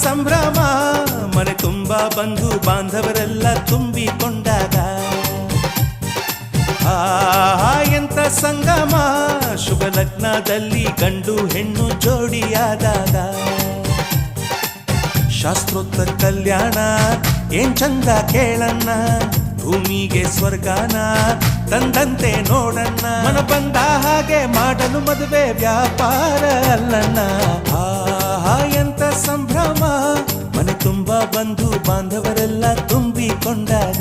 ಸಂಭ್ರಮ ಮನೆ ತುಂಬ ಬಂಧು ಬಾಂಧವರೆಲ್ಲ ತುಂಬಿಕೊಂಡಾಗ ಎಂತ ಸಂಗಮ ಶುಭ ಲಗ್ನದಲ್ಲಿ ಗಂಡು ಹೆಣ್ಣು ಜೋಡಿಯಾದಾಗ ಶಾಸ್ತ್ರೋಕ್ತ ಕಲ್ಯಾಣ ಏನ್ ಚಂದ ಕೇಳಣ್ಣ ಭೂಮಿಗೆ ಸ್ವರ್ಗಾನ ತಂದಂತೆ ನೋಡಣ್ಣ ಮನ ಬಂದ ಹಾಗೆ ಮಾಡಲು ಮದುವೆ ವ್ಯಾಪಾರ ಅಲ್ಲಣ್ಣ ಎಂತ ಸಂಭ್ರಮ ಮನೆ ತುಂಬ ಬಂಧು ಬಾಂಧವರೆಲ್ಲ ತುಂಬಿಕೊಂಡಾಗ